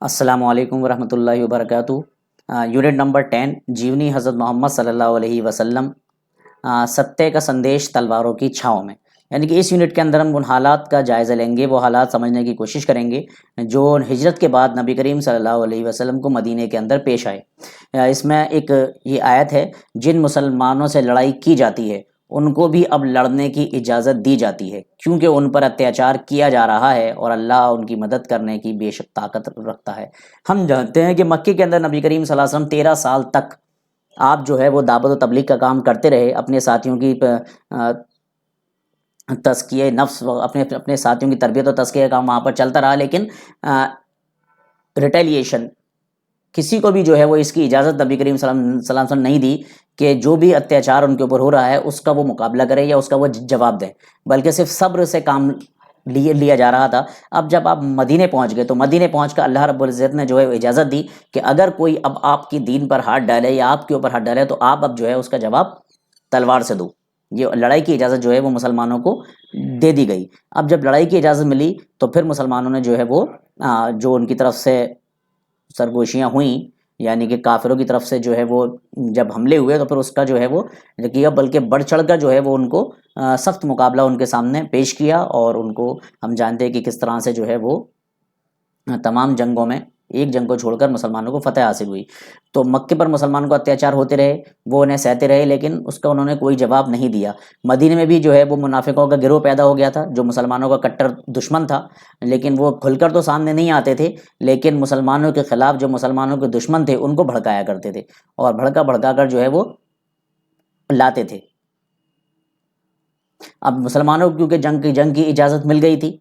السلام علیکم ورحمۃ اللہ وبرکاتہ۔ یونٹ نمبر 10 جیونی حضرت محمد صلی اللہ علیہ وسلم، ستیہ کا سندیش تلواروں کی چھاؤں میں، یعنی کہ اس یونٹ کے اندر ہم ان حالات کا جائزہ لیں گے، وہ حالات سمجھنے کی کوشش کریں گے جو ہجرت کے بعد نبی کریم صلی اللہ علیہ وسلم کو مدینے کے اندر پیش آئے۔ اس میں ایک یہ آیت ہے، جن مسلمانوں سے لڑائی کی جاتی ہے ان کو بھی اب لڑنے کی اجازت دی جاتی ہے، کیونکہ ان پر اتیاچار کیا جا رہا ہے اور اللہ ان کی مدد کرنے کی بے شک طاقت رکھتا ہے۔ ہم جانتے ہیں کہ مکے کے اندر نبی کریم صلی اللہ علیہ وسلم 13 سال تک آپ جو ہے وہ دعوت و تبلیغ کا کام کرتے رہے، اپنے ساتھیوں کی تزکیہ نفس، اپنے ساتھیوں کی تربیت و تزکیہ کا کام وہاں پر چلتا رہا، لیکن ریٹیلیشن کسی کو بھی جو ہے وہ اس کی اجازت نبی کریم صلی اللہ علیہ وسلم نہیں دی کہ جو بھی اتیاچار ان کے اوپر ہو رہا ہے اس کا وہ مقابلہ کرے یا اس کا وہ جواب دے، بلکہ صرف صبر سے کام لیا جا رہا تھا۔ اب جب آپ مدینے پہنچ گئے تو مدینے پہنچ کر اللہ رب العزت نے جو ہے اجازت دی کہ اگر کوئی اب آپ کی دین پر ہاتھ ڈالے یا آپ کے اوپر ہاتھ ڈالے تو آپ اب جو ہے اس کا جواب تلوار سے دو۔ یہ لڑائی کی اجازت جو ہے وہ مسلمانوں کو دے دی گئی۔ اب جب لڑائی کی اجازت ملی تو پھر مسلمانوں نے جو ہے وہ جو ان کی طرف سے سرگوشیاں ہوئیں، یعنی کہ کافروں کی طرف سے جو ہے وہ جب حملے ہوئے تو پھر اس کا جو ہے وہ کیا، بلکہ بڑھ چڑھ کر جو ہے وہ ان کو سخت مقابلہ ان کے سامنے پیش کیا، اور ان کو ہم جانتے ہیں کہ کس طرح سے جو ہے وہ تمام جنگوں میں ایک جنگ کو چھوڑ کر مسلمانوں کو فتح حاصل ہوئی۔ تو مکے پر مسلمانوں کو اتیاچار ہوتے رہے، وہ انہیں سہتے رہے، لیکن اس کا انہوں نے کوئی جواب نہیں دیا۔ مدینے میں بھی جو ہے وہ منافقوں کا گروہ پیدا ہو گیا تھا جو مسلمانوں کا کٹر دشمن تھا، لیکن وہ کھل کر تو سامنے نہیں آتے تھے، لیکن مسلمانوں کے خلاف جو مسلمانوں کے دشمن تھے ان کو بھڑکایا کرتے تھے، اور بھڑکا کر جو ہے وہ لاتے تھے۔ اب مسلمانوں کو کیونکہ جنگ کی اجازت مل گئی تھی،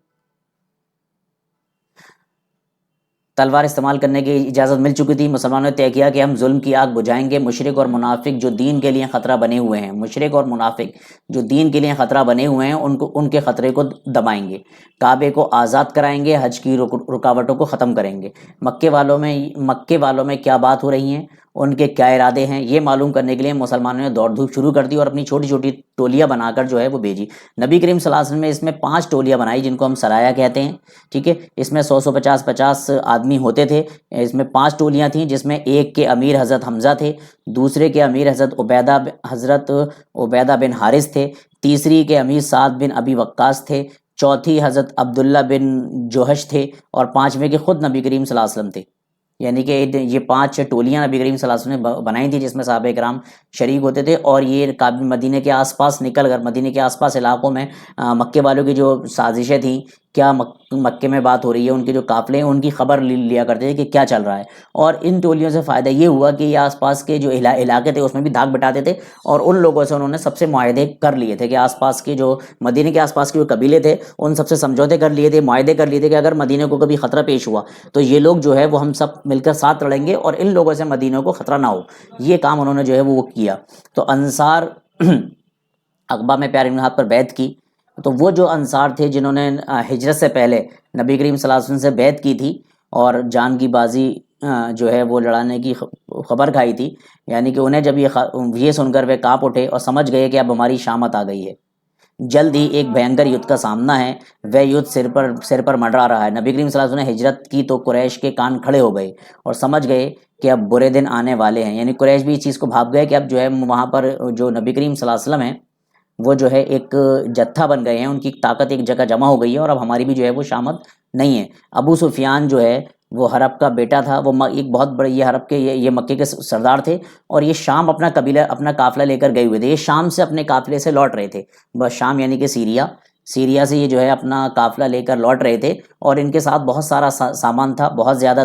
تلوار استعمال کرنے کی اجازت مل چکی تھی، مسلمانوں نے طے کیا کہ ہم ظلم کی آگ بجھائیں گے، مشرک اور منافق جو دین کے لیے خطرہ بنے ہوئے ہیں، مشرک اور منافق جو دین کے لیے خطرہ بنے ہوئے ہیں ان کے خطرے کو دبائیں گے، کعبے کو آزاد کرائیں گے، حج کی رکاوٹوں کو ختم کریں گے۔ مکے والوں میں کیا بات ہو رہی ہیں، ان کے کیا ارادے ہیں، یہ معلوم کرنے کے لیے مسلمانوں نے دوڑ دھوپ شروع کر دی اور اپنی چھوٹی چھوٹی ٹولیاں بنا کر جو ہے وہ بھیجی۔ نبی کریم صلی اللہ علیہ وسلم نے اس میں 5 ٹولیاں بنائی جن کو ہم سرایا کہتے ہیں، ٹھیک ہے۔ اس میں 100-150 آدمی ہوتے تھے۔ اس میں 5 ٹولیاں تھیں، جس میں ایک کے امیر حضرت حمزہ تھے، دوسرے کے امیر حضرت عبیدہ بن حارث تھے، تیسری کے امیر سعد بن ابی وقاص تھے، چوتھی حضرت عبداللہ بن جوہش تھے، اور 5ویں کے خود نبی کریم صلی اللہ علیہ وسلم تھے۔ یعنی کہ یہ 5 ٹولیاں نبی کریم صلی اللہ علیہ وسلم نے بنائی تھی، جس میں صحابہ کرام شریک ہوتے تھے، اور یہ مدینے کے آس پاس نکل کر مدینے کے آس پاس علاقوں میں مکے والوں کی جو سازشیں تھیں، کیا مکے میں بات ہو رہی ہے، ان کے جو قافلے ہیں ان کی خبر لیا کرتے تھے کہ کیا چل رہا ہے۔ اور ان ٹولیوں سے فائدہ یہ ہوا کہ یہ آس پاس کے جو علاقے تھے اس میں بھی دھاک بٹاتے تھے، اور ان لوگوں سے انہوں نے سب سے معاہدے کر لیے تھے کہ آس پاس کے جو مدینے کے آس پاس کے جو قبیلے تھے ان سب سے سمجھوتے کر لیے تھے، معاہدے کر لیے تھے کہ اگر مدینے کو کبھی خطرہ پیش ہوا تو یہ لوگ جو ہے وہ ہم سب مل کر ساتھ لڑیں گے اور ان لوگوں سے مدینے کو خطرہ نہ ہو۔ یہ کام انہوں نے جو ہے وہ کیا۔ تو انصار عقبہ میں پیارے ہاتھ پر بیعت کی، تو وہ جو انصار تھے جنہوں نے ہجرت سے پہلے نبی کریم صلی اللہ علیہ وسلم سے بیعت کی تھی اور جان کی بازی جو ہے وہ لڑانے کی خبر کھائی تھی، یعنی کہ انہیں جب یہ سن کر وہ کانپ اٹھے اور سمجھ گئے کہ اب ہماری شامت آ گئی ہے، جلد ہی ایک بھینکر یدھ کا سامنا ہے، وہ یدھ سر پر منڈرا رہا ہے۔ نبی کریم صلی اللہ علیہ وسلم نے ہجرت کی تو قریش کے کان کھڑے ہو گئے اور سمجھ گئے کہ اب برے دن آنے والے ہیں، یعنی قریش بھی اس چیز کو بھاپ گئے کہ اب جو ہے وہاں پر جو نبی کریم صلی اللہ علیہ وسلم ہیں وہ جو ہے ایک جتھا بن گئے ہیں، ان کی طاقت ایک جگہ جمع ہو گئی ہے اور اب ہماری بھی جو ہے وہ شامت نہیں ہے۔ ابو سفیان جو ہے وہ حرب کا بیٹا تھا، وہ ایک بہت بڑے یہ حرب کے یہ مکے کے سردار تھے، اور یہ شام اپنا قافلہ لے کر گئے ہوئے تھے، یہ شام سے اپنے قافلے سے لوٹ رہے تھے، بس شام یعنی کہ سیریا سے یہ جو ہے اپنا قافلہ لے کر لوٹ رہے تھے، اور ان کے ساتھ بہت سارا سامان تھا، بہت زیادہ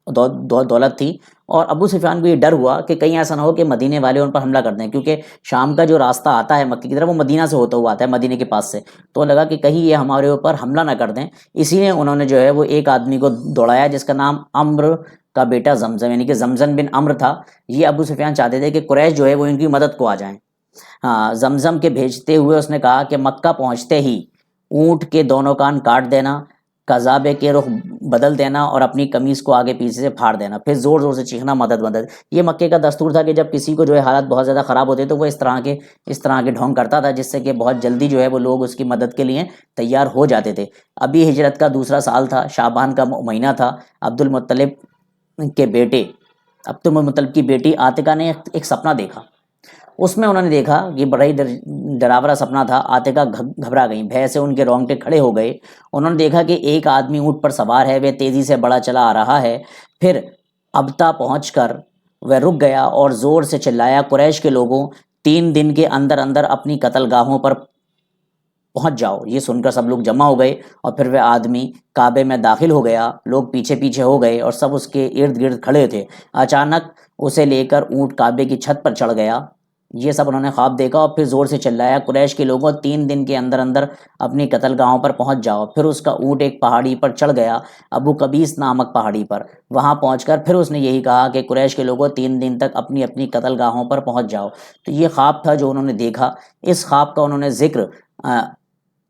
دولت تھی، اور ابو سفیان کو یہ ڈر ہوا کہ کہیں ایسا نہ ہو کہ مدینے والے ان پر حملہ کر دیں، کیونکہ شام کا جو راستہ آتا ہے مکے کی طرف وہ مدینہ سے ہوتا ہوا آتا ہے، مدینے کے پاس سے، تو لگا کہ کہیں یہ ہمارے اوپر حملہ نہ کر دیں، اسی لیے انہوں نے جو ہے وہ ایک آدمی کو دوڑایا جس کا نام عمرو کا بیٹا زمزم یعنی کہ زمزم بن عمرو تھا۔ یہ ابو سفیان چاہتے تھے کہ قریش جو ہے وہ ان کی مدد کو آ جائیں۔ زمزم کے بھیجتے ہوئے اس نے کہا کہ مکہ پہنچتے ہی اونٹ کے دونوں کان کاٹ دینا، قذابے کے رخ بدل دینا اور اپنی قمیص کو آگے پیچھے سے پھاڑ دینا، پھر زور زور سے چیخنا مدد مدد۔ یہ مکے کا دستور تھا کہ جب کسی کو جو ہے حالات بہت زیادہ خراب ہوتے تو وہ اس طرح کے ڈھونگ کرتا تھا، جس سے کہ بہت جلدی جو ہے وہ لوگ اس کی مدد کے لیے تیار ہو جاتے تھے۔ ابھی ہجرت کا دوسرا سال تھا، شعبان کا مہینہ تھا۔ عبد المطلب کی بیٹی عاتکہ نے ایک سپنا دیکھا۔ اس میں انہوں نے دیکھا کہ بڑا ہی ڈراورا سپنا تھا۔ عاتکہ گھبرا گئیں، بھے سے ان کے رونگٹے کھڑے ہو گئے۔ انہوں نے دیکھا کہ ایک آدمی اونٹ پر سوار ہے، وہ تیزی سے بڑا چلا آ رہا ہے۔ پھر ابتا پہنچ کر وہ رک گیا اور زور سے چلایا، قریش کے لوگوں، 3 دن کے اندر اندر اپنی قتل گاہوں پر پہنچ جاؤ۔ یہ سن کر سب لوگ جمع ہو گئے اور پھر وہ آدمی کعبے میں داخل ہو گیا۔ لوگ پیچھے پیچھے ہو گئے اور سب اس کے ارد گرد کھڑے تھے۔ اچانک اسے لے کر اونٹ کعبے کی چھت پر چڑھ گیا۔ یہ سب انہوں نے خواب دیکھا اور پھر زور سے چلایا، قریش کے لوگوں، 3 دن کے اندر اندر اپنی قتل گاہوں پر پہنچ جاؤ۔ پھر اس کا اونٹ ایک پہاڑی پر چڑھ گیا، ابو قبیس نامک پہاڑی پر۔ وہاں پہنچ کر پھر اس نے یہی کہا کہ قریش کے لوگوں، 3 دن تک اپنی اپنی قتل گاہوں پر پہنچ جاؤ۔ تو یہ خواب تھا جو انہوں نے دیکھا۔ اس خواب کا انہوں نے ذکر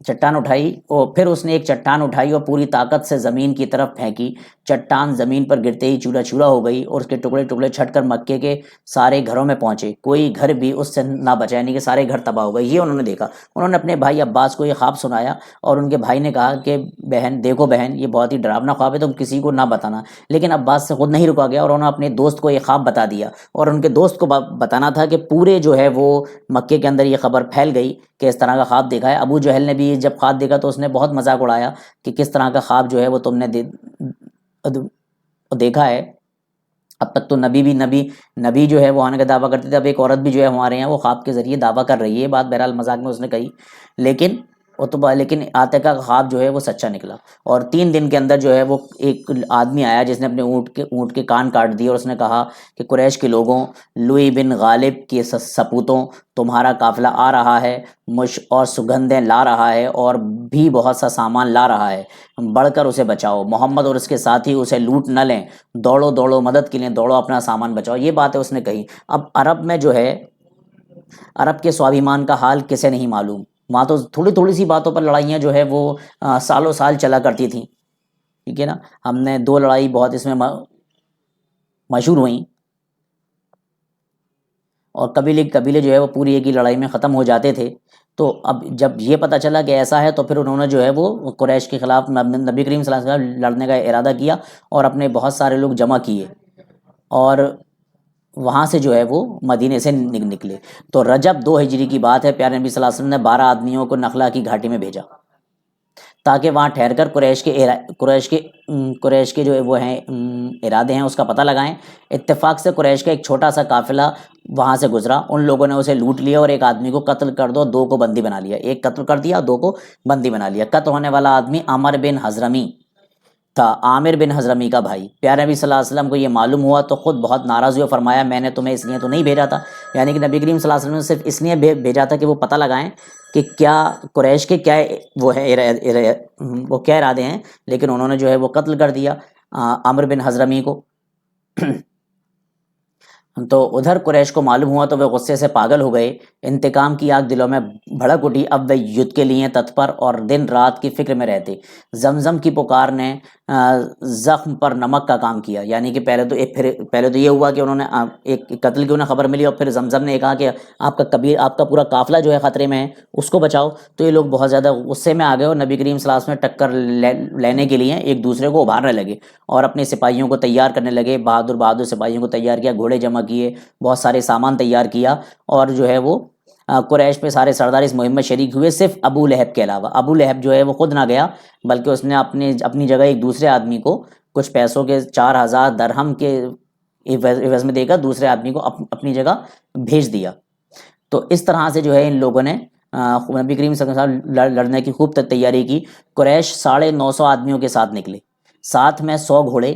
چٹان اٹھائی، اور پھر اس نے ایک چٹان اٹھائی اور پوری طاقت سے زمین کی طرف پھینکی۔ چٹان زمین پر گرتے ہی چورا چورا ہو گئی اور اس کے ٹکڑے ٹکڑے چھٹ کر مکے کے سارے گھروں میں پہنچے۔ کوئی گھر بھی اس سے نہ بچا، یعنی کہ سارے گھر تباہ ہو گئے۔ یہ انہوں نے دیکھا۔ انہوں نے اپنے بھائی عباس کو یہ خواب سنایا اور ان کے بھائی نے کہا کہ بہن دیکھو بہن، یہ بہت ہی ڈراؤنا خواب ہے، تم کسی کو نہ بتانا۔ لیکن عباس سے خود نہیں رکا گیا اور انہوں نے اپنے دوست کو یہ خواب بتا دیا، اور ان کے دوست کو بتانا تھا کہ پورے جو ہے وہ مکے کے اندر یہ خبر پھیل گئی کہ اس طرح کا خواب دیکھا ہے۔ ابو جہل نے بھی جب خواب دیکھا تو اس نے بہت مذاق اڑایا کہ کس طرح کا خواب جو ہے وہ تم نے دیکھا ہے۔ اب تک تو نبی جو ہے وہ آنے کا دعویٰ کرتے تھے، اب ایک عورت بھی جو ہے ہمارے یہاں وہ خواب کے ذریعے دعویٰ کر رہی ہے۔ یہ بات بہرحال مذاق میں اس نے کہی، لیکن عاتکہ کا خواب جو ہے وہ سچا نکلا۔ اور 3 دن کے اندر جو ہے وہ ایک آدمی آیا جس نے اپنے اونٹ کے کان کاٹ دیے، اور اس نے کہا کہ قریش کے لوگوں، لوئی بن غالب کے سپوتوں، تمہارا قافلہ آ رہا ہے، اور سگندیں لا رہا ہے اور بھی بہت سا سامان لا رہا ہے، بڑھ کر اسے بچاؤ۔ محمد اور اس کے ساتھی اسے لوٹ نہ لیں، دوڑو دوڑو، مدد کے لیے دوڑو، اپنا سامان بچاؤ۔ یہ باتیں اس نے کہی۔ اب عرب میں جو ہے، عرب کے سوابھیمان کا حال کسے نہیں معلوم؟ وہاں تو تھوڑی تھوڑی سی باتوں پر لڑائیاں جو ہے وہ سالوں سال چلا کرتی تھیں، ٹھیک ہے نا۔ ہم نے 2 لڑائی بہت اس میں مشہور ہوئیں، اور قبیلے جو ہے وہ پوری ایک ہی لڑائی میں ختم ہو جاتے تھے۔ تو اب جب یہ پتہ چلا کہ ایسا ہے تو پھر انہوں نے جو ہے وہ قریش کے خلاف نبی کریم صلی اللہ علیہ وسلم لڑنے کا ارادہ کیا اور اپنے بہت سارے لوگ جمع کیے، اور وہاں سے جو ہے وہ مدینے سے نکلے۔ تو رجب 2 ہجری کی بات ہے، پیارے نبی صلی اللہ علیہ وسلم نے 12 آدمیوں کو نخلا کی گھاٹی میں بھیجا تاکہ وہاں ٹھہر کر قریش کے جو وہ ہیں ارادے ہیں اس کا پتہ لگائیں۔ اتفاق سے قریش کا ایک چھوٹا سا قافلہ وہاں سے گزرا، ان لوگوں نے اسے لوٹ لیا اور ایک آدمی کو قتل کر دو، 2 کو بندی بنا لیا۔ ایک قتل کر دیا، 2 کو بندی بنا لیا۔ قتل ہونے والا آدمی عامر بن حضرمی تھا، عامر بن حضرمی کا بھائی۔ پیارے نبی صلی اللہ علیہ وسلم کو یہ معلوم ہوا تو خود بہت ناراض ہوئے، فرمایا میں نے تمہیں اس لیے تو نہیں بھیجا تھا، یعنی کہ نبی کریم صلی اللہ علیہ وسلم نے صرف اس لیے بھیجا تھا کہ وہ پتہ لگائیں کہ کیا قریش کے کیا وہ ہے وہ کیا ارادے ہیں، لیکن انہوں نے جو ہے وہ قتل کر دیا عامر بن حضرمی کو۔ تو ادھر قریش کو معلوم ہوا تو وہ غصے سے پاگل ہو گئے، انتقام کی آگ دلوں میں بھڑک اٹھی۔ اب وہ یدھ کے لیے تتپر اور دن رات کی فکر میں رہتے۔ زمزم کی پکار نے زخم پر نمک کا کام کیا، یعنی کہ پہلے تو یہ ہوا کہ انہوں نے ایک قتل کی انہیں خبر ملی، اور پھر زمزم نے کہا کہ آپ کا پورا قافلہ جو ہے خطرے میں ہے، اس کو بچاؤ۔ تو یہ لوگ بہت زیادہ غصے میں آ گئے اور نبی کریم صلی اللہ علیہ وسلم ٹکر لینے کے لیے ایک دوسرے کو ابھارنے لگے اور اپنے سپاہیوں کو تیار کرنے لگے۔ بہادر سپاہیوں کو تیار کیا، گھوڑے جمع کیے، بہت سارے سامان تیار کیا، اور جو ہے وہ قریش پہ سارے سردار اس مہم میں شریک ہوئے، صرف ابو لہب کے علاوہ۔ ابو لہب جو ہے وہ خود نہ گیا، بلکہ اس نے اپنی جگہ ایک دوسرے آدمی کو کچھ پیسوں کے 4000 درہم کے عوض میں دے کر دوسرے آدمی کو اپنی جگہ بھیج دیا۔ تو اس طرح سے جو ہے ان لوگوں نے نبی کریم صلی اللہ علیہ وسلم لڑنے کی خوب تیاری کی۔ قریش 950 آدمیوں کے ساتھ نکلے، ساتھ میں 100 گھوڑے،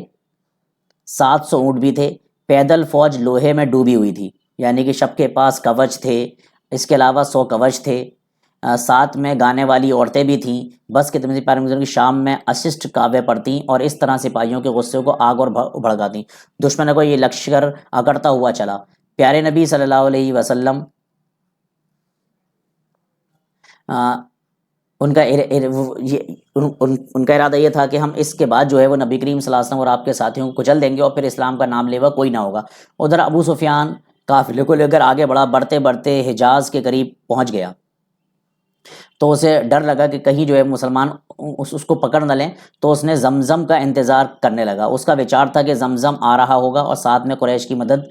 700 اونٹ بھی تھے۔ پیدل فوج لوہے میں ڈوبی ہوئی تھی، یعنی کہ سب کے پاس کوچ تھے، اس کے علاوہ 100 کوچ تھے، ساتھ میں گانے والی عورتیں بھی تھیں۔ بس کے تمہیں پارے کی شام میں اسسٹ کعبے پڑتیں اور اس طرح سپاہیوں کے غصے کو آگ اور بھڑکاتیں۔ دشمنوں کو یہ لشکر اکڑتا ہوا چلا۔ پیارے نبی صلی اللہ علیہ وسلم ان کا ان کا ارادہ یہ تھا کہ ہم اس کے بعد جو ہے وہ نبی کریم صلی اللہ علیہ وسلم اور آپ کے ساتھیوں کو کچل دیں گے اور پھر اسلام کا نام لیوا کوئی نہ ہوگا۔ ادھر ابو سفیان قافلے کو لے کر آگے بڑھا، بڑھتے بڑھتے حجاز کے قریب پہنچ گیا، تو اسے ڈر لگا کہ کہیں جو ہے مسلمان اس کو پکڑ نہ لیں، تو اس نے زمزم کا انتظار کرنے لگا۔ اس کا وچار تھا کہ زمزم آ رہا ہوگا اور ساتھ میں قریش کی مدد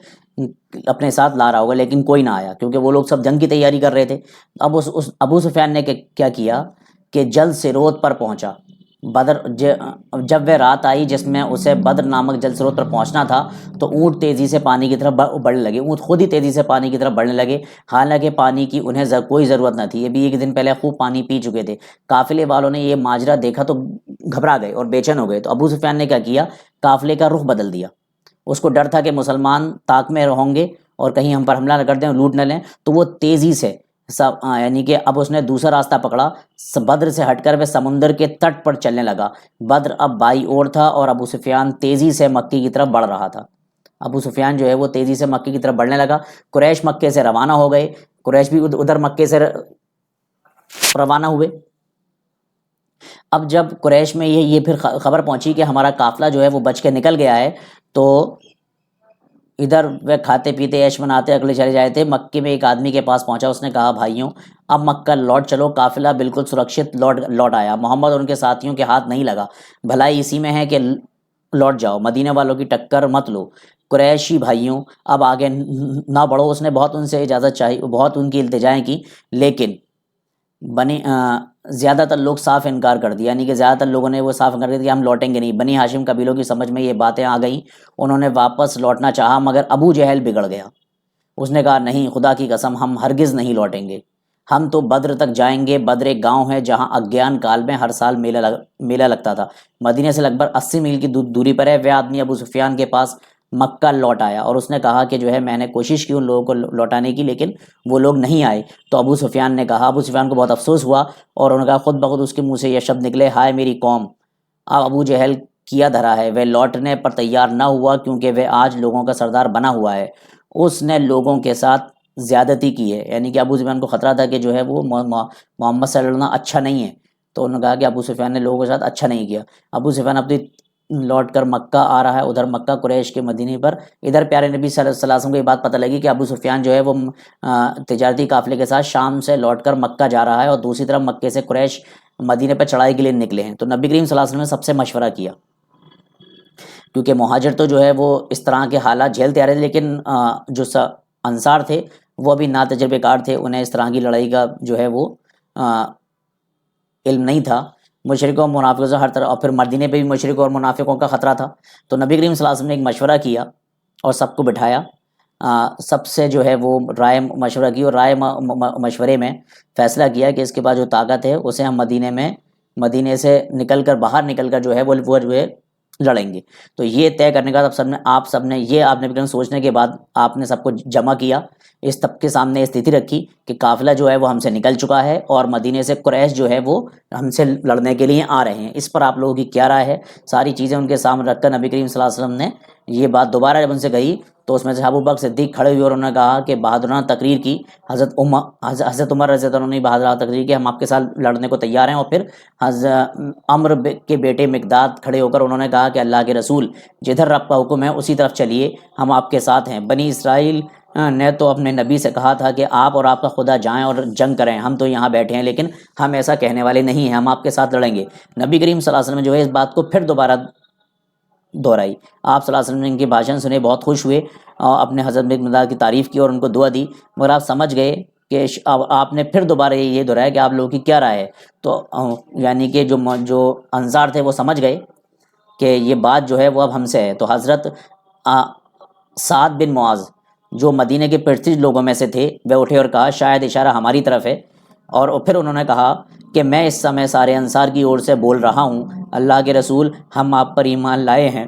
اپنے ساتھ لا رہا ہوگا، لیکن کوئی نہ آیا کیونکہ وہ لوگ سب جنگ کی تیاری کر رہے تھے۔ اب اس ابو سفیان نے کیا کیا کہ جل سروت پر پہنچا۔ جب وہ رات آئی جس میں اسے بدر نامک جل سروت پر پہنچنا تھا، تو اونٹ تیزی سے پانی کی طرف بڑھنے لگے، اونٹ خود ہی تیزی سے پانی کی طرف بڑھنے لگے، حالانکہ پانی کی انہیں کوئی ضرورت نہ تھی، یہ بھی ایک دن پہلے خوب پانی پی چکے تھے۔ قافلے والوں نے یہ ماجرا دیکھا تو گھبرا گئے اور بے چین ہو گئے، تو ابو سفیان نے کیا کیا، قافلے کا رخ بدل دیا۔ اس کو ڈر تھا کہ مسلمان طاق میں ہوں گے اور کہیں ہم پر حملہ نہ کر دیں، لوٹ نہ لیں، تو وہ تیزی سے یعنی کہ اب اس نے دوسرا راستہ پکڑا، بدر سے ہٹ کر وہ سمندر کے تٹ پر چلنے لگا۔ بدر اب بائی اور تھا اور ابو سفیان تیزی سے مکے کی طرف بڑھ رہا تھا۔ ابو سفیان جو ہے وہ تیزی سے مکے کی طرف بڑھنے لگا۔ قریش مکے سے روانہ ہو گئے، قریش بھی ادھر مکے سے روانہ ہوئے۔ اب جب قریش میں یہ پھر خبر پہنچی کہ ہمارا قافلہ جو ہے وہ بچ کے نکل گیا ہے، تو ادھر وہ کھاتے پیتے عیش مناتے اگلے چلے جائے تھے۔ مکے میں ایک آدمی کے پاس پہنچا، اس نے کہا بھائیوں اب مکہ لوٹ چلو، قافلہ بالکل سرکشت لوٹ آیا، محمد اور ان کے ساتھیوں کے ہاتھ نہیں لگا، بھلائی اسی میں ہے کہ لوٹ جاؤ، مدینہ والوں کی ٹکر مت لو۔ قریشی بھائیوں اب آگے نہ بڑھو۔ اس نے بہت ان سے اجازت چاہی، بہت ان کی التجائیں کی، لیکن زیادہ تر لوگ صاف انکار کر دیا، یعنی کہ زیادہ تر لوگوں نے وہ صاف انکار کر دیا کہ ہم لوٹیں گے نہیں۔ بنی ہاشم قبیلوں کی سمجھ میں یہ باتیں آ گئیں، انہوں نے واپس لوٹنا چاہا، مگر ابو جہل بگڑ گیا۔ اس نے کہا نہیں، خدا کی قسم ہم ہرگز نہیں لوٹیں گے، ہم تو بدر تک جائیں گے۔ بدر ایک گاؤں ہے جہاں اگیان کال میں ہر سال میلہ لگتا تھا، مدینہ سے لگ بھگ 80 میل کی دوری پر ہے۔ وہ آدمی ابو سفیان کے پاس مکہ لوٹ آیا اور اس نے کہا کہ جو ہے میں نے کوشش کی ان لوگوں کو لوٹانے کی، لیکن وہ لوگ نہیں آئے۔ تو ابو سفیان نے کہا، ابو سفیان کو بہت افسوس ہوا اور انہوں نے کہا، خود بخود اس کے منہ سے یہ شبد نکلے، ہائے میری قوم۔ اب ابو جہل کیا دھرا ہے، وہ لوٹنے پر تیار نہ ہوا کیونکہ وہ آج لوگوں کا سردار بنا ہوا ہے، اس نے لوگوں کے ساتھ زیادتی کی ہے، یعنی کہ ابو سفیان کو خطرہ تھا کہ جو ہے وہ محمد سے لڑنا اچھا نہیں ہے، تو انہوں نے کہا کہ ابو سفیان نے لوگوں کے ساتھ اچھا نہیں کیا۔ ابو سفیان اپنی لوٹ کر مکہ آ رہا ہے، ادھر مکہ قریش کے مدینے پر۔ ادھر پیارے نبی صلی اللہ علیہ وسلم کو یہ بات پتہ لگی کہ ابو سفیان جو ہے وہ تجارتی قافلے کے ساتھ شام سے لوٹ کر مکہ جا رہا ہے اور دوسری طرف مکے سے قریش مدینے پر چڑھائی کے لیے نکلے ہیں۔ تو نبی کریم صلی اللہ علیہ وسلم نے سب سے مشورہ کیا، کیونکہ مہاجر تو جو ہے وہ اس طرح کے حالات جھیلتے آ رہے تھے، لیکن جو انصار تھے وہ ابھی نا تجربے کار تھے، انہیں اس طرح کی لڑائی کا جو ہے وہ علم نہیں تھا۔ مشرکوں اور منافقوں سے ہر طرح، اور پھر مدینے پہ بھی مشرکوں اور منافقوں کا خطرہ تھا۔ تو نبی کریم صلی اللہ علیہ وسلم نے ایک مشورہ کیا اور سب کو بٹھایا، سب سے جو ہے وہ رائے مشورہ کی، اور رائے مشورے میں فیصلہ کیا کہ اس کے بعد جو طاقت ہے اسے ہم مدینے سے نکل کر باہر نکل کر جو ہے وہ جو ہے لڑیں گے۔ تو یہ طے کرنے کے بعد آپ سب نے سوچنے کے بعد آپ نے سب کو جمع کیا، اس سب کے سامنے استھتی رکھی کہ قافلہ جو ہے وہ ہم سے نکل چکا ہے اور مدینے سے قریش جو ہے وہ ہم سے لڑنے کے لیے آ رہے ہیں، اس پر آپ لوگوں کی کیا رائے ہے؟ ساری چیزیں ان کے سامنے رکھ کر نبی کریم صلی اللہ علیہ وسلم نے یہ بات دوبارہ جب ان سے کہی، تو اس میں سے ابو بکر صدیق کھڑے ہوئے اور انہوں نے کہا کہ بہادرانہ تقریر کی۔ حضرت عمر رضی اللہ عنہ نے بہادرانہ تقریر کی، ہم آپ کے ساتھ لڑنے کو تیار ہیں۔ اور پھر حضرت عمر کے بیٹے مقداد کھڑے ہو کر انہوں نے کہا کہ اللہ کے رسول جدھر رب کا حکم ہے اسی طرف چلیے، ہم آپ کے ساتھ ہیں۔ بنی اسرائیل نے تو اپنے نبی سے کہا تھا کہ آپ اور آپ کا خدا جائیں اور جنگ کریں، ہم تو یہاں بیٹھے ہیں، لیکن ہم ایسا کہنے والے نہیں ہیں، ہم آپ کے ساتھ لڑیں گے۔ نبی کریم صلی اللہ علیہ وسلم نے جو ہے اس بات کو پھر دوبارہ دہرائی۔ آپ صلی اللہ علیہ وسلم نے ان کی بھاشن سنے، بہت خوش ہوئے اور اپنے حضرت مقداد کی تعریف کی اور ان کو دعا دی، مگر آپ سمجھ گئے کہ آپ نے پھر دوبارہ یہ دہرایا کہ آپ لوگوں کی کیا رائے ہے۔ تو یعنی کہ جو انصار تھے وہ سمجھ گئے کہ یہ بات جو ہے وہ اب ہم سے ہے۔ تو حضرت سعد بن معاذ جو مدینے کے پرسٹیج لوگوں میں سے تھے، وہ اٹھے اور کہا شاید اشارہ ہماری طرف ہے، اور پھر انہوں نے کہا کہ میں اس سمے سارے انصار کی اور سے بول رہا ہوں، اللہ کے رسول ہم آپ پر ایمان لائے ہیں،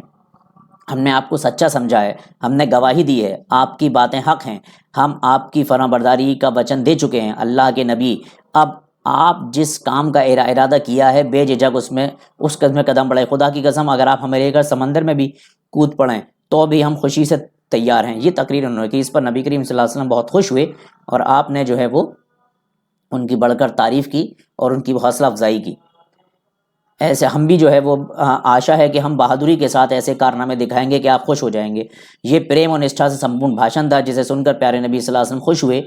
ہم نے آپ کو سچا سمجھا ہے، ہم نے گواہی دی ہے، آپ کی باتیں حق ہیں، ہم آپ کی فرمانبرداری کا وچن دے چکے ہیں۔ اللہ کے نبی اب آپ جس کام کا ارادہ کیا ہے بے جھجک اس قدم قدم بڑھے، خدا کی قسم اگر آپ ہمیں لے کر سمندر میں بھی کود پڑیں تو بھی ہم خوشی سے تیار ہیں۔ یہ تقریر انہوں نے کی، اس پر نبی کریم صلی اللہ علیہ وسلم بہت خوش ہوئے اور آپ نے جو ہے وہ ان کی بڑھ کر تعریف کی اور ان کی حوصلہ افزائی کی۔ ایسے ہم بھی جو ہے وہ آشا ہے کہ ہم بہادری کے ساتھ ایسے کارنامے دکھائیں گے کہ آپ خوش ہو جائیں گے۔ یہ پریم اور نشٹھا سے سمپورن بھاشن تھا جسے سن کر پیارے نبی صلی اللہ علیہ وسلم خوش ہوئے۔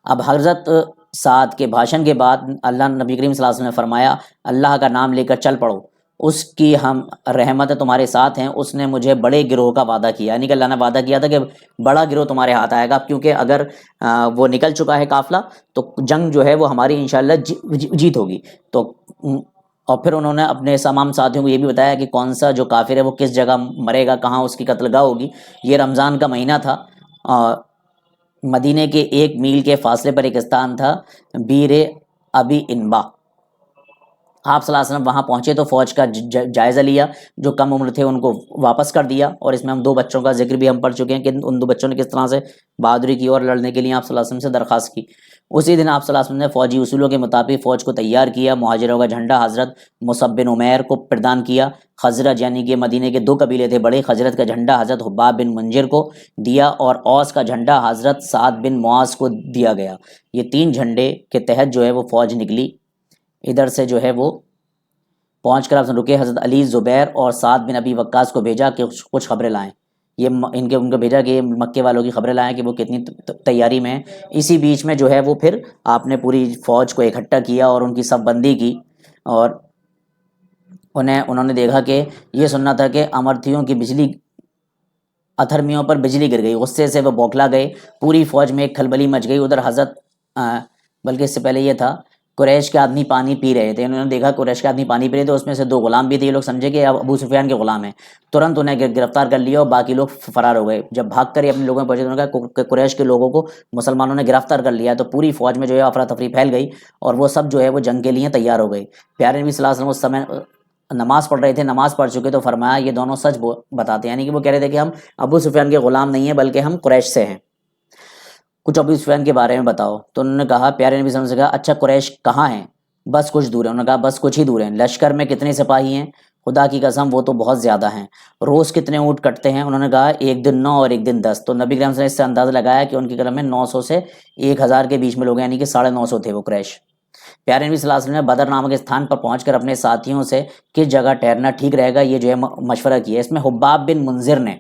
اب حضرت سعد کے بھاشن کے بعد اللہ نبی کریم صلی اللہ علیہ وسلم نے فرمایا اللہ کا نام لے کر چل پڑو، اس کی ہم رحمت تمہارے ساتھ ہیں، اس نے مجھے بڑے گروہ کا وعدہ کیا، یعنی کہ اللہ نے وعدہ کیا تھا کہ بڑا گروہ تمہارے ہاتھ آئے گا، کیونکہ اگر وہ نکل چکا ہے قافلہ تو جنگ جو ہے وہ ہماری انشاءاللہ جیت ہوگی۔ تو اور پھر انہوں نے اپنے تمام ساتھیوں کو یہ بھی بتایا کہ کون سا جو کافر ہے وہ کس جگہ مرے گا، کہاں اس کی قتل گاہ ہوگی۔ یہ رمضان کا مہینہ تھا، مدینے کے 1 میل کے فاصلے پر ایک استان تھا بیر ابی انبا۔ آپ صلی اللہ علیہ وسلم وہاں پہنچے تو فوج کا جائزہ لیا، جو کم عمر تھے ان کو واپس کر دیا، اور اس میں ہم 2 بچوں کا ذکر بھی ہم پڑھ چکے ہیں کہ ان 2 بچوں نے کس طرح سے بہادری کی اور لڑنے کے لیے آپ صلی اللہ علیہ وسلم سے درخواست کی۔ اسی دن آپ صلی اللہ علیہ وسلم نے فوجی اصولوں کے مطابق فوج کو تیار کیا، مہاجروں کا جھنڈا حضرت مصعب بن عمیر کو پردان کیا، خزرج یعنی کہ مدینے کے 2 قبیلے تھے بڑے، خزرج کا جھنڈا حضرت حباب بن منجر کو دیا، اور اوس کا جھنڈا حضرت سعد بن معاذ کو دیا گیا۔ یہ 3 جھنڈے کے تحت جو ہے وہ فوج نکلی۔ ادھر سے جو ہے وہ پہنچ کر آپ رکے، حضرت علی، زبیر اور سعد بن ابی وقاص کو بھیجا کہ کچھ خبریں لائیں۔ یہ ان کو بھیجا کہ مکے والوں کی خبریں لائیں کہ وہ کتنی تیاری میں ہیں۔ اسی بیچ میں جو ہے وہ پھر آپ نے پوری فوج کو اکٹھا کیا اور ان کی صف بندی کی، اور انہوں نے دیکھا کہ یہ سننا تھا کہ امرتھیوں کی بجلی اتھرمیوں پر بجلی گر گئی، غصے سے وہ بوکھلا گئے، پوری فوج میں ایک کھلبلی مچ گئی۔ ادھر حضرت بلکہ اس سے پہلے یہ تھا قریش کے آدمی پانی پی رہے تھے، انہوں نے دیکھا قریش کے آدمی پانی پی رہے تھے، اس میں سے 2 غلام بھی تھے، یہ لوگ سمجھے کہ اب ابو سفیان کے غلام ہیں، ترنت انہیں گرفتار کر لیا اور باقی لوگ فرار ہو گئے۔ جب بھاگ کر اپنے لوگوں میں پہنچے تو انہوں نے کہا کہ قریش کے لوگوں کو مسلمانوں نے گرفتار کر لیا، تو پوری فوج میں جو ہے افراتفری پھیل گئی اور وہ سب جو ہے وہ جنگ کے لیے تیار ہو گئے۔ پیارے نبی صلی اللہ علیہ وسلم اس سمے نماز پڑھ رہے تھے، نماز پڑھ چکے تو فرمایا یہ دونوں سچ بتاتے ہیں، یعنی کہ وہ کہہ رہے تھے کہ ہم ابو سفیان کے غلام نہیں ہیں بلکہ ہم قریش سے ہیں، کچھ ابو سفیان کے بارے میں بتاؤ۔ تو انہوں نے کہا، پیارے نبی صلی اللہ علیہ وسلم سے کہا اچھا قریش کہاں ہیں؟ بس کچھ دور ہے۔ انہوں نے کہا بس کچھ ہی دور ہیں۔ لشکر میں کتنے سپاہی ہیں؟ خدا کی قسم وہ تو بہت زیادہ ہیں۔ روز کتنے اونٹ کٹتے ہیں؟ انہوں نے کہا ایک دن 9 اور ایک دن 10۔ تو نبی کریم صلی اللہ علیہ وسلم نے اس سے اندازہ لگایا کہ ان کی قلم میں 900 سے 1000 کے بیچ میں لوگ ہیں، یعنی کہ 950 تھے وہ قریش۔ پیارے نبی صلی اللہ علیہ وسلم نے بدر نامک استھان پر پہنچ کر اپنے ساتھیوں سے کس جگہ ٹھہرنا ٹھیک رہے گا یہ جو ہے مشورہ کیا۔ اس میں حباب بن منذر نے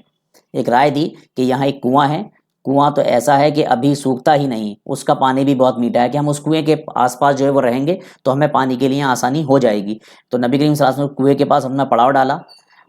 ایک رائے دی کہ یہاں ایک کنواں ہے، کنواں تو ایسا ہے کہ ابھی سوکھتا ہی نہیں، اس کا پانی بھی بہت میٹھا ہے، کہ ہم اس کنویں کے آس پاس جو ہے وہ رہیں گے تو ہمیں پانی کے لیے آسانی ہو جائے گی۔ تو نبی کریم صلی اللہ علیہ وسلم نے کنویں کے پاس اپنا پڑاؤ ڈالا۔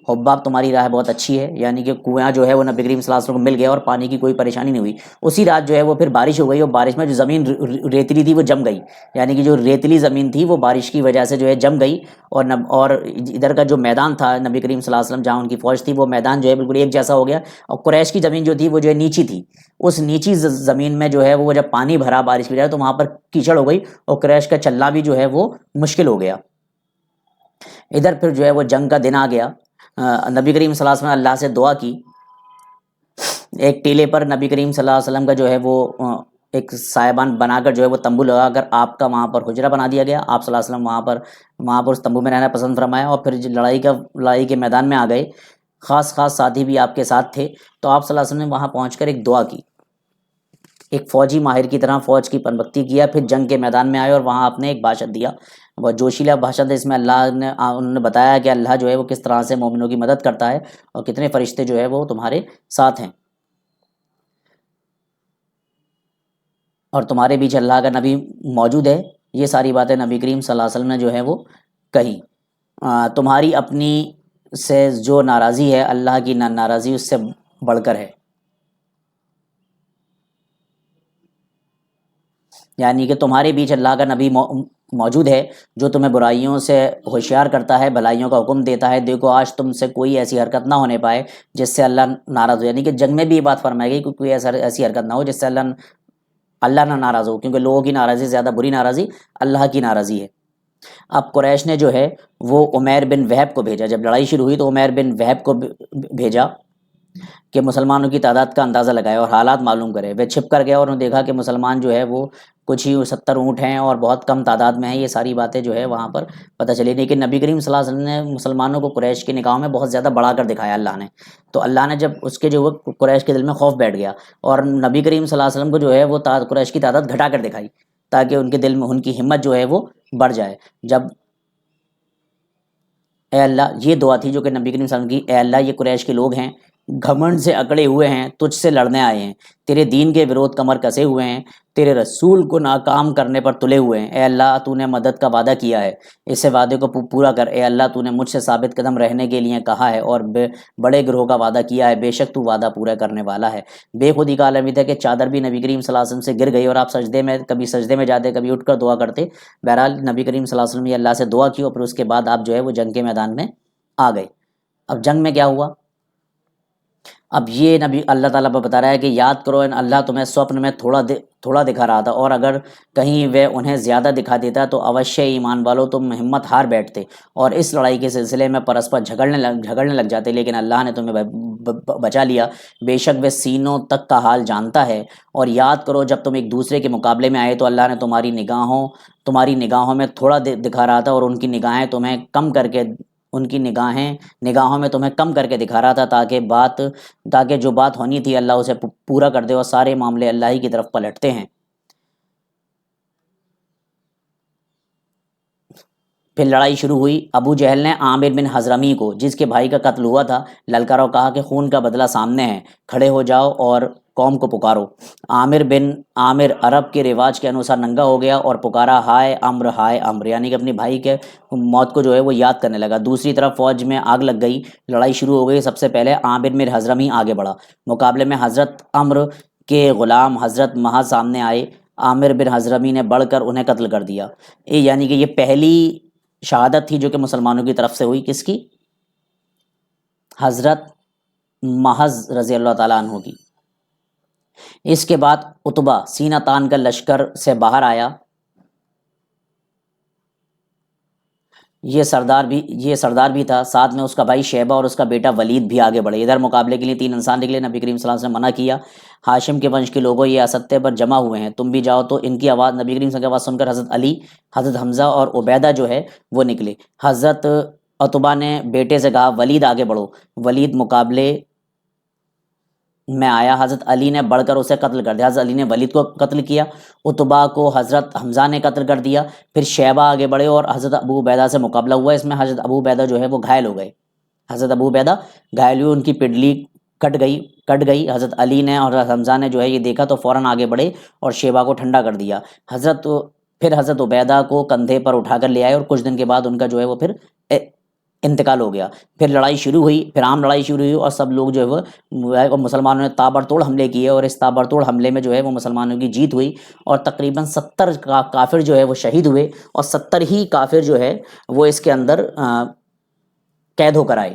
حباب تمہاری رائے بہت اچھی ہے، یعنی کہ کنواں جو ہے وہ نبی کریم صلی اللہ علیہ وسلم کو مل گیا اور پانی کی کوئی پریشانی نہیں ہوئی۔ اسی رات جو ہے وہ پھر بارش ہو گئی، اور بارش میں جو زمین ریتلی تھی وہ جم گئی، یعنی کہ جو ریتلی زمین تھی وہ بارش کی وجہ سے جو ہے جم گئی، اور ادھر کا جو میدان تھا نبی کریم صلی اللہ علیہ وسلم جہاں ان کی فوج تھی وہ میدان جو ہے بالکل ایک جیسا ہو گیا، اور قریش کی زمین جو تھی وہ جو ہے نیچی تھی، اس نیچی زمین میں جو ہے وہ جب پانی بھرا بارش کی وجہ تو وہاں پر کیچڑ ہو گئی اور قریش کا چلنا بھی جو ہے وہ مشکل ہو گیا۔ ادھر پھر جو ہے وہ جنگ کا دن آ گیا۔ نبی کریم صلی اللہ علیہ وسلم نے اللہ سے دعا کی، ایک ٹیلے پر نبی کریم صلی اللہ علیہ وسلم کا جو ہے وہ ایک سائبان بنا کر جو ہے وہ تمبو لگا کر آپ کا وہاں پر حجرہ بنا دیا گیا۔ آپ صلی اللہ علیہ وسلم وہاں پر اس تمبو میں رہنا پسند فرمایا، اور پھر لڑائی کے میدان میں آ گئے، خاص ساتھی بھی آپ کے ساتھ تھے، تو آپ صلی اللہ علیہ وسلم نے وہاں پہنچ کر ایک دعا کی، ایک فوجی ماہر کی طرح فوج کی پنبھتی کیا، پھر جنگ کے میدان میں آئے اور وہاں آپ نے ایک بھاشن دیا، وہ جوشیلا بھاشن تھا، اس میں انہوں نے بتایا کہ اللہ جو ہے وہ کس طرح سے مومنوں کی مدد کرتا ہے اور کتنے فرشتے جو ہے وہ تمہارے ساتھ ہیں، اور تمہارے بیچ اللہ کا نبی موجود ہے۔ یہ ساری باتیں نبی کریم صلی اللہ علیہ وسلم نے جو ہے وہ کہی۔ تمہاری اپنی سے جو ناراضی ہے اللہ کی ناراضی اس سے بڑھ کر ہے، یعنی کہ تمہارے بیچ اللہ کا نبی موجود ہے جو تمہیں برائیوں سے ہوشیار کرتا ہے، بھلائیوں کا حکم دیتا ہے۔ دیکھو آج تم سے کوئی ایسی حرکت نہ ہونے پائے جس سے اللہ ناراض ہو، یعنی کہ جنگ میں بھی یہ بات فرمائی گئی کہ کوئی ایسی حرکت نہ ہو جس سے اللہ نہ ناراض ہو، کیونکہ لوگوں کی ناراضی زیادہ بری ناراضی اللہ کی ناراضی ہے۔ اب قریش نے جو ہے وہ عمیر بن وہب کو بھیجا، جب لڑائی شروع ہوئی تو عمیر بن وہب کو بھیجا، کہ مسلمانوں کی تعداد کا اندازہ لگائے اور حالات معلوم کرے۔ وہ چھپ کر گیا اور انہوں نے دیکھا کہ مسلمان جو ہے وہ کچھ ہی 70 اونٹ ہیں اور بہت کم تعداد میں ہیں۔ یہ ساری باتیں جو ہے وہاں پر پتہ چلی، لیکن نبی کریم صلی اللہ علیہ وسلم نے مسلمانوں کو قریش کی نگاہوں میں بہت زیادہ بڑھا کر دکھایا اللہ نے۔ تو اللہ نے جب اس کے جو وہ قریش کے دل میں خوف بیٹھ گیا اور نبی کریم صلی اللہ علیہ وسلم کو جو ہے وہ قریش کی تعداد گھٹا کر دکھائی تاکہ ان کے دل میں ان کی ہمت جو ہے وہ بڑھ جائے۔ جب اے اللہ، یہ دعا تھی جو کہ نبی کریم صلی اللہ علیہ وسلم کی، اے اللہ یہ قریش کے لوگ ہیں، گھمنڈ سے اکڑے ہوئے ہیں، تجھ سے لڑنے آئے ہیں، تیرے دین کے وروਧ کمر کسے ہوئے ہیں، تیرے رسول کو ناکام کرنے پر تلے ہوئے ہیں۔ اے اللہ تو نے مدد کا وعدہ کیا ہے، اس وعدے کو پورا کر۔ اے اللہ تو نے مجھ سے ثابت قدم رہنے کے لیے کہا ہے اور بڑے گروہ کا وعدہ کیا ہے، بے شک تو وعدہ پورا کرنے والا ہے۔ بے خودی کا عالم یہ تھا کہ چادر بھی نبی کریم صلی اللہ علیہ وسلم سے گر گئی اور آپ سجدے میں، کبھی سجدے میں جاتے کبھی اٹھ کر دعا کرتے۔ بہرحال نبی کریم صلی اللہ علیہ وسلم نے اللہ سے دعا کی اور پھر اس کے بعد آپ جو ہے وہ جنگ کے میدان میں آ گئے۔ اب جنگ میں کیا ہوا؟ اب یہ نبی اللہ تعالیٰ پر بتا رہا ہے کہ یاد کرو اللہ تمہیں سوپن میں تھوڑا دکھا رہا تھا، اور اگر کہیں وہ انہیں زیادہ دکھا دیتا تو اوشے ایمان والو تم ہمت ہار بیٹھتے اور اس لڑائی کے سلسلے میں پرسپر جھگڑنے لگ جاتے، لیکن اللہ نے تمہیں بچا لیا، بے شک وہ سینوں تک کا حال جانتا ہے۔ اور یاد کرو جب تم ایک دوسرے کے مقابلے میں آئے تو اللہ نے تمہاری نگاہوں میں تھوڑا دکھا رہا تھا اور ان کی نگاہیں تمہیں کم کر کے نگاہوں میں تمہیں کم کر کے دکھا رہا تھا تاکہ جو بات ہونی تھی اللہ اسے پورا کر دے، اور سارے معاملے اللہ ہی کی طرف پلٹتے ہیں۔ پھر لڑائی شروع ہوئی۔ ابو جہل نے عامر بن حضرمی کو، جس کے بھائی کا قتل ہوا تھا، للکارا اور کہا کہ خون کا بدلہ سامنے ہے، کھڑے ہو جاؤ اور قوم کو پکارو۔ عامر عرب کے رواج کے انوسار ننگا ہو گیا اور پکارا ہائے امر، یعنی کہ اپنے بھائی کے موت کو جو ہے وہ یاد کرنے لگا۔ دوسری طرف فوج میں آگ لگ گئی، لڑائی شروع ہو گئی۔ سب سے پہلے عامر بن حضرمی آگے بڑھا، مقابلے میں حضرت عمر کے غلام حضرت محض سامنے آئے۔ عامر بن حضرمی نے بڑھ کر انہیں قتل کر دیا۔ یعنی کہ یہ پہلی شہادت تھی جو کہ مسلمانوں کی طرف سے ہوئی، کس کی؟ حضرت محض رضی اللہ تعالیٰ عنہ کی۔ اس کے بعد عتبہ سینہ تان کر لشکر سے باہر آیا۔ یہ سردار بھی تھا، ساتھ میں اس کا بھائی شیبہ اور اس کا بیٹا ولید بھی آگے بڑھے۔ ادھر مقابلے کے لیے 3 انسان نکلے، نبی کریم صلی اللہ علیہ وسلم نے منع کیا، ہاشم کے ونش کے لوگوں یہ اسطے پر جمع ہوئے ہیں، تم بھی جاؤ۔ تو ان کی آواز، نبی کریم صلی اللہ علیہ وسلم کی آواز سن کر حضرت علی، حضرت حمزہ اور عبیدہ جو ہے وہ نکلے۔ حضرت عتبہ نے بیٹے سے کہا ولید آگے بڑھو۔ ولید مقابلے میں آیا، حضرت علی نے بڑھ کر اسے قتل کر دیا۔ حضرت علی نے ولید کو قتل کیا، عتبہ کو حضرت حمزہ نے قتل کر دیا۔ پھر شیبہ آگے بڑھے اور حضرت ابو عبیدہ سے مقابلہ ہوا۔ اس میں حضرت ابو عبیدہ جو ہے وہ گھائل ہو گئے، ان کی پنڈلی کٹ گئی۔ حضرت علی نے اور حضرت حمزہ نے جو ہے یہ دیکھا تو فوراً آگے بڑھے اور شیبہ کو ٹھنڈا کر دیا۔ پھر حضرت عبیدہ کو کندھے پر اٹھا کر لے آئے اور کچھ دن کے بعد ان کا جو ہے وہ پھر انتقال ہو گیا۔ پھر لڑائی شروع ہوئی، پھر عام لڑائی شروع ہوئی اور سب لوگ جو ہے وہ مسلمانوں نے تابڑتوڑ حملے کیے اور اس تابڑتوڑ حملے میں جو ہے وہ مسلمانوں کی جیت ہوئی اور تقریباً 70 کافر جو ہے وہ شہید ہوئے اور 70 ہی کافر جو ہے وہ اس کے اندر قید ہو کر آئے۔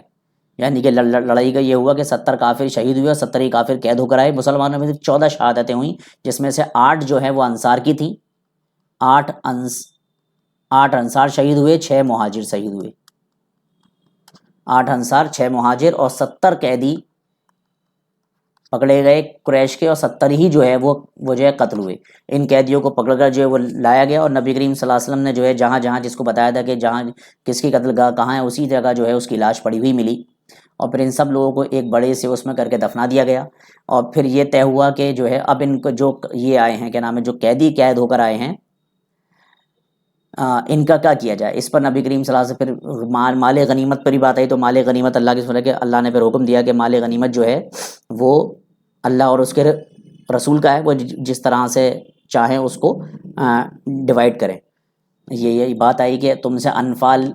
یعنی کہ لڑائی کا یہ ہوا کہ 70 کافر شہید ہوئے اور 70 ہی کافر قید ہو کر آئے۔ مسلمانوں میں صرف 14 شہادتیں ہوئیں، جس میں سے 8 جو ہے وہ انصار کی تھیں، 8 انصار شہید ہوئے، 6 مہاجر شہید ہوئے۔ 8 انصار، 6 مہاجر اور 70 قیدی پکڑے گئے قریش کے اور 70 ہی جو ہے وہ جو ہے قتل ہوئے۔ ان قیدیوں کو پکڑ کر جو ہے وہ لایا گیا اور نبی کریم صلی اللہ علیہ وسلم نے جو ہے جہاں جس کو بتایا تھا کہ جہاں کس کی قتل گاہ کہاں ہے، اسی جگہ جو ہے اس کی لاش پڑی ہوئی ملی اور پھر ان سب لوگوں کو ایک بڑے سے اس میں کر کے دفنا دیا گیا۔ اور پھر یہ طے ہوا کہ جو ہے اب ان کو جو یہ آئے ہیں، کیا نام ہے، جو قیدی قید ہو کر آئے ہیں، ان کا کیا کیا جائے۔ اس پر نبی کریم صلی اللہ علیہ وسلم پھر مال غنیمت پر ہی بات آئی تو مال غنیمت اللہ کی سنت ہے کہ اللہ نے پھر حکم دیا کہ مال غنیمت جو ہے وہ اللہ اور اس کے رسول کا ہے، وہ جس طرح سے چاہیں اس کو ڈیوائڈ کریں۔ یہ بات آئی کہ تم سے انفال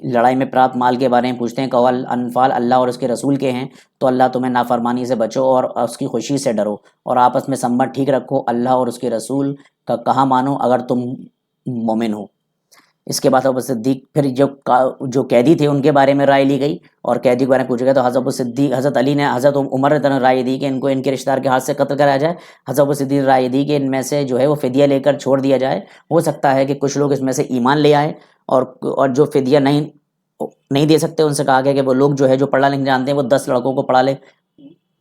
لڑائی میں پراپت مال کے بارے میں پوچھتے ہیں، کہ انفال اللہ اور اس کے رسول کے ہیں، تو اللہ تمہیں نافرمانی سے بچو اور اس کی خوشی سے ڈرو اور آپس میں سمت ٹھیک رکھو، اللہ اور اس کے رسول کا کہا مانو اگر تم مومن ہو۔ اس کے بعد ابو صدیق، پھر جو قیدی تھے ان کے بارے میں رائے لی گئی اور قیدی کے بارے میں پوچھا گیا تو حضرت علی نے حضرت عمر نے طرح رائے دی کہ ان کو ان کے رشتہ دار کے ہاتھ سے قتل کرایا جائے۔ حضرت ابو صدیق نے رائے دی کہ ان میں سے جو ہے وہ فدیہ لے کر چھوڑ دیا جائے، ہو سکتا ہے کہ کچھ لوگ اس میں سے ایمان لے آئیں، اور جو فدیہ نہیں دے سکتے ان سے کہا گیا کہ وہ لوگ جو ہے جو پڑھنا لکھنا جانتے ہیں وہ 10 لڑکوں کو پڑھا لے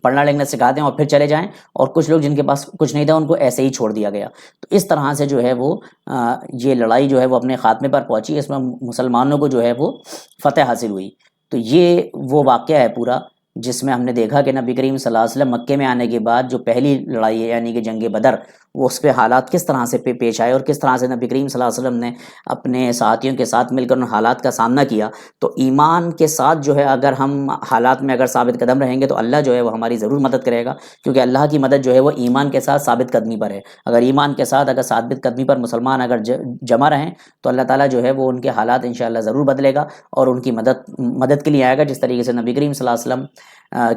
پڑھنا لکھنا سکھا دیں اور پھر چلے جائیں، اور کچھ لوگ جن کے پاس کچھ نہیں تھا ان کو ایسے ہی چھوڑ دیا گیا۔ تو اس طرح سے جو ہے وہ یہ لڑائی جو ہے وہ اپنے خاتمے پر پہنچی، اس میں مسلمانوں کو جو ہے وہ فتح حاصل ہوئی۔ تو یہ وہ واقعہ ہے پورا جس میں ہم نے دیکھا کہ نبی کریم صلی اللہ علیہ وسلم مکے میں آنے کے بعد جو پہلی لڑائی ہے یعنی کہ جنگ بدر، وہ اس پہ حالات کس طرح سے پیش آئے اور کس طرح سے نبی کریم صلی اللہ علیہ وسلم نے اپنے ساتھیوں کے ساتھ مل کر ان حالات کا سامنا کیا۔ تو ایمان کے ساتھ جو ہے اگر ہم حالات میں اگر ثابت قدم رہیں گے تو اللہ جو ہے وہ ہماری ضرور مدد کرے گا، کیونکہ اللہ کی مدد جو ہے وہ ایمان کے ساتھ ثابت قدمی پر ہے۔ اگر ایمان کے ساتھ اگر ثابت قدمی پر مسلمان اگر جمع رہیں تو اللہ تعالیٰ جو ہے وہ ان کے حالات انشاءاللہ ضرور بدلے گا اور ان کی مدد کے لیے آئے گا، جس طریقے سے نبی کریم صلی اللہ علیہ وسلم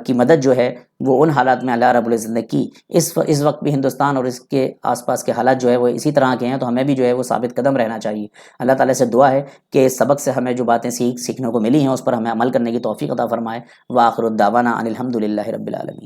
کی مدد جو ہے وہ ان حالات میں اللہ رب العزت نے کی۔ اس وقت بھی ہندوستان اور اس کے آس پاس کے حالات جو ہے وہ اسی طرح کے ہیں، تو ہمیں بھی جو ہے وہ ثابت قدم رہنا چاہیے۔ اللہ تعالیٰ سے دعا ہے کہ اس سبق سے ہمیں جو باتیں سیکھنے کو ملی ہیں اس پر ہمیں عمل کرنے کی توفیق عطا فرمائے۔ وآخر الدعوانا ان الحمد للہ رب العالمین۔